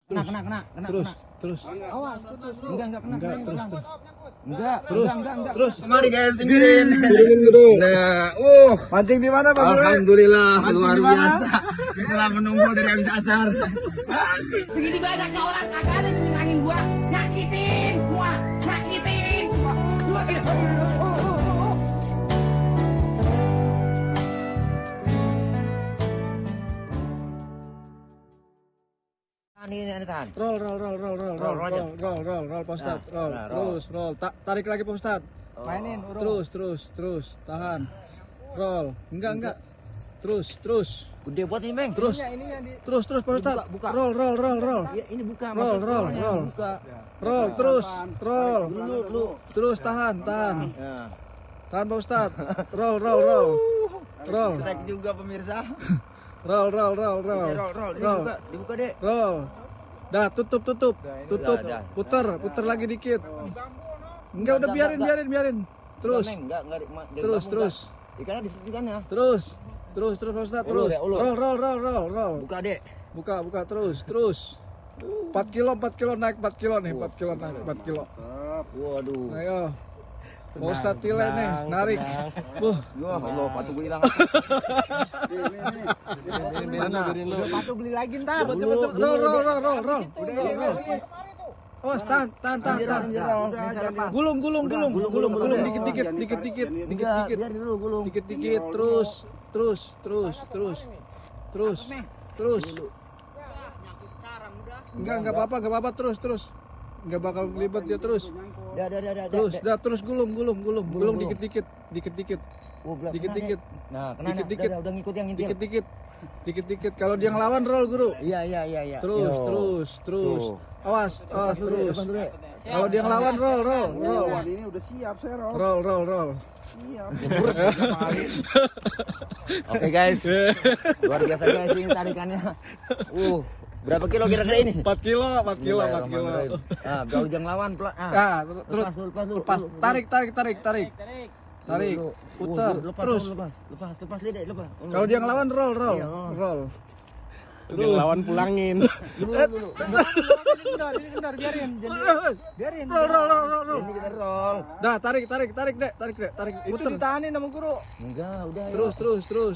Terus. Awas, putus. Enggak, terus. Enggak. Terus. Kemari guys, pinggirin. Nah, Mancing di mana, Pak? alhamdulillah luar biasa. Setelah menunggu dari habis asar. Begini banyaknya orang kagak ada yang nyangin gua, nyakitin semua. Ini tahan. Roll, Pak Ustad. Roll. Nah, Terus, roll. Tarik lagi, Pak Ustad. Mainin, urut. Terus. Tahan. Roll. Enggak. Terus. Gede buat ini, Bang. Terus. Ininya di Terus, Pak Ustad. Buka. Roll. Ya, ini buka. Roll. Buka. Roll, terus. Roll. Lu. Terus, tahan. Ya. Tahan, Pak Ustad. Roll. Trek juga pemirsa. Roll. Roll. Dibuka, Dek. Roll. Dah, tutup. Dah. Puter lagi dikit. Enggak, udah biarin. Terus. Enggak, Terus. Ikannya di situ kan ya. Terus, Pak Ustad, terus. Ulur. Roll. Buka, Dek. Buka, terus. 4 kilo naik 4 kilo nih, 4 kilo naik 4 kilo. Waduh. Ayo. Pak Ustad tile nih, narik. Ya Allah, patu gue hilang. Biarin lu. Patu beli lagi ntar. Roll. Oh, tahan. Gulung. Dikit. Biar dulu gulung. Dikit. Terus. Enggak apa-apa, terus. Enggak bakal kelibet dia terus. Terus gulung dikit. Dikit. Nah, kena Dikit. udah ngikut yang intil. Dikit. Kalau dia ngelawan roll, Guru. Iya. Terus. Awas terus. Depan dulu, Dek. Kalau dia ngelawan roll. Ini udah siap saya roll. Roll. Siap. Oke guys, luar biasa guys ini tarikannya. Berapa kilo kira-kira ini? 4 kilo. Nah, kalau jangan lawan Lepas. Tarik. Putar. Terus. Lepas lidah, lepas. Kalau dia ngelawan roll. Dia lawan pulangin. Dulu. Ini kendor, biarin. Biarin. Roll. Ini kita roll. Dah, tarik, Dek. Itu Putar. ditahanin sama guru. Enggak, udah.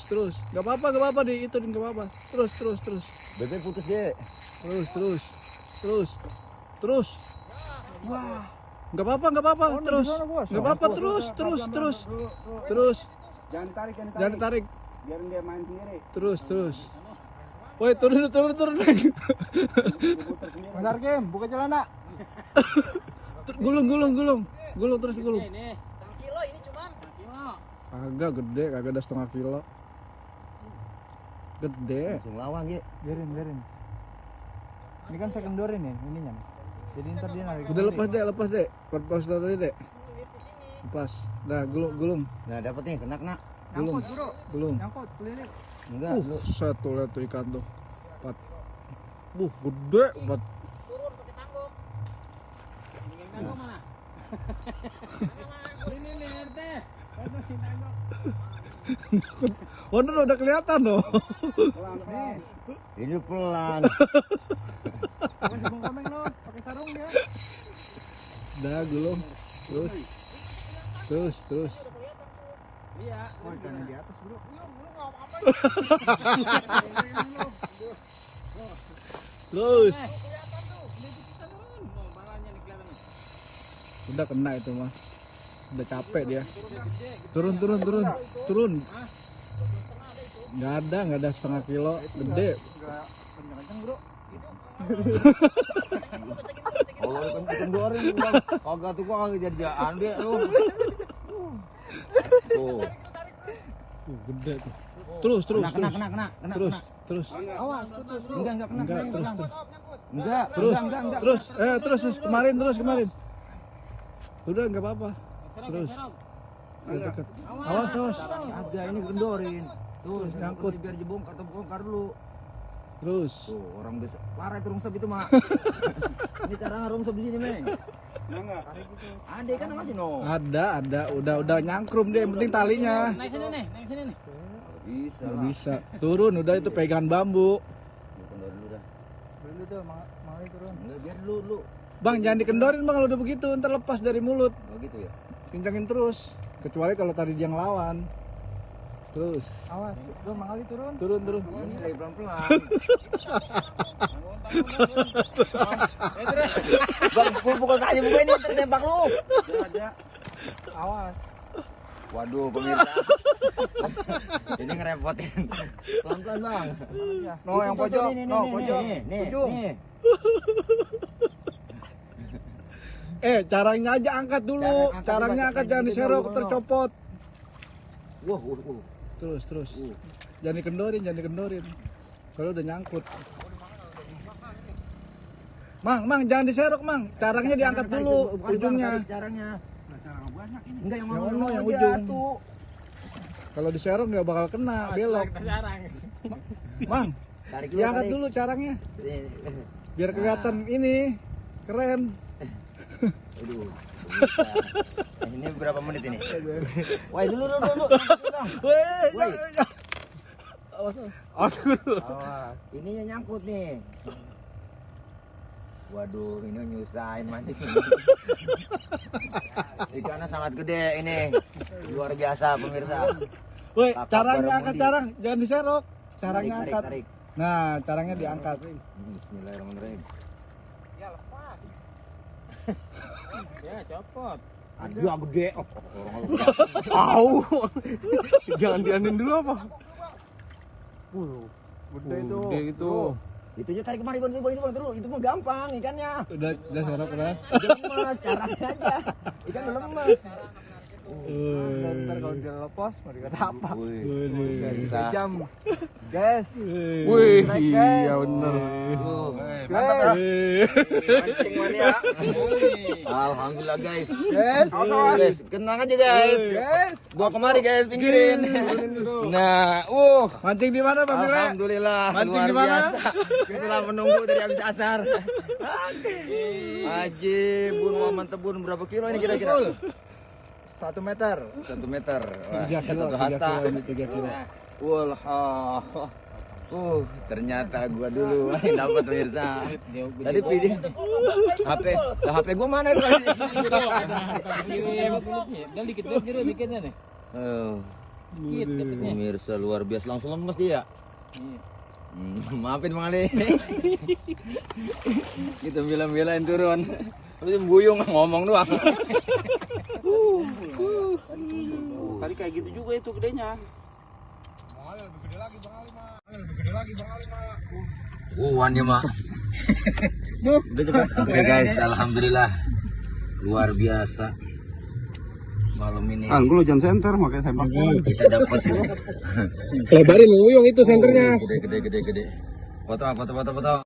Terus. Enggak apa-apa di itu enggak apa-apa. Terus. Bebek putus, Dek. Terus. Wah. Enggak apa-apa. Terus. Di sana, Bos. Enggak apa-apa, terus. Jangan tarik. Biarin dia main sendiri. Terus. Woi, turun. Bentar, Kim, buka celana. Gulung. Terus gulung. Ini 1 kilo ini cuman 1 kilo. Agak gede, kagak ada setengah kilo. Gede. Langsung lawan, Dek. Biarin. Ini kan saya kendorin nih, ininya. Jadi ntar dia narik. Udah lepas, Dek. Lepas tadi, Dek. Lepas. Dah, gulung. Nah, dapat nih, kena. Nyangkut, Bro. Gulung. Nyangkut, keliling. Enggak, lu. Satu lihat tuh ikan tuh. 4. Gede banget. Turun pakai tanggung. Ini tanggung mana? Ini nih, RT. Udah kelihatan loh. Ini pelan. Masih komeng lo, pakai sarung dia. Dah, gulung. Terus. Iya. Oh, ikannya di atas, Bro. Terus. Kelihatan tuh. Ini kita turun. Oh, balanya nih kelihatan nih. Udah kena itu mah. Udah capek dia. Turun. Nggak ada setengah kilo. Gede. Enggak kenceng-kenceng, Bro. Kalau ikan dorin bilang, kagak tuh kagak jadi-jadian deh lu. Tuh. Gede tuh. Terus. Kena. Terus. Awas, putus, Bro. Enggak kena. Enggak, Terus. Terus. Kemarin. Udah nggak apa-apa. Terus. Deket. Awas. Ada ini kendorin. Tuh, Nyangkut. biar dibongkar atau bongkar dulu. Terus. Tuh, orang desa. Parah itu rungsep itu, Mak. Ini cara rungsep di sini, Meng. Enggak. Ada kan masih no. Ada. Udah nyangkrum dia. Yang penting talinya. Naik sini nih. Bisa. Nggak bisa. Turun. Udah itu pegangan bambu. Kendorin dulu dah. Dulu tuh, mau Enggak, biar lu. Bang, jangan dikendorin bang kalau udah begitu, ntar lepas dari mulut. Oh gitu ya. Kencangin terus. Kecuali kalau tadi dia ngelawan. Terus. Awas, tuh Mang Ali turun. Turun. Ini lagi pelan-pelan. Bang, pukul aja buka ini tertembak lu. Ada. Awas. Waduh, pemirsa. Ini ngerepotin. Pelan-pelan, Bang. No, yang pojok. No, pojok. Nih. Ujung. Caranya aja angkat dulu. Caranya angkat, jangan diserok, tercopot. Wah. Terus. Jangan dikendorin. Kalau udah nyangkut. Mang, jangan diserok, Mang. Caranya diangkat dulu ujungnya. Caranya. Enggak yang Yang mau yang ujung. Kalau diserok nggak bakal kena, belok. Mang, Tarik dulu. diangkat dulu caranya. Biar kelihatan ini keren. Aduh. Ini berapa menit ini? Woi, dulu. Woi. Awas dulu. Awas. Ini yang nyangkut nih. Waduh, ini nyusahin mancing. Ikannya sangat gede ini. Luar biasa pemirsa. Woi, Kakak caranya angkat Baramundi. carang, jangan diserok. Caranya Tarik, angkat. tarik. Nah, caranya diangkat. Bismillahirrahmanirrahim. Ya lepas. Ya copot. Aduh, gede. Oh, orang lu. Au. Jangan dianin dulu apa? Gede itu. Gede itu. Itu aja tarik kemari bang, terus. Itu mah gampang ikannya. Udah serok udah. Lemas, caranya aja. Ikan udah lemas. Ntar kalau dia lepas, mau dikata apa? Bisa. Jam. Guys. Wih, Naik, guys. iya bener. Guys. Mancing mania. Alhamdulillah guys. Guys. Guys, tenang aja guys. Guys. Bawa kemari guys, pinggirin. Nah, Mancing di mana, Bang Sile? alhamdulillah Mancing luar di mana? biasa. Setelah menunggu dari habis asar. Haji Bun Muhammad Tebun berapa kilo ini kira-kira? 1 meter. 1 meter. Wah, 3 kilo, 1 hasta. 3 kilo. Walha. Ternyata gua dulu dapat pemirsa. Tadi pilih HP gua mana itu? Dan dikit nih. Pemirsa luar biasa, langsung lemes dia. Maafin Bang Ali. Kita bilang-bilain turun. Tapi buyung ngomong doang. Kali kayak gitu juga itu gedenya. Wan ya mak. Udah cukup. Oke guys, alhamdulillah luar biasa malam ini. Anggur jangan center makanya sempak. Kita dapat Lebarin nguyung itu senternya. gede. Foto.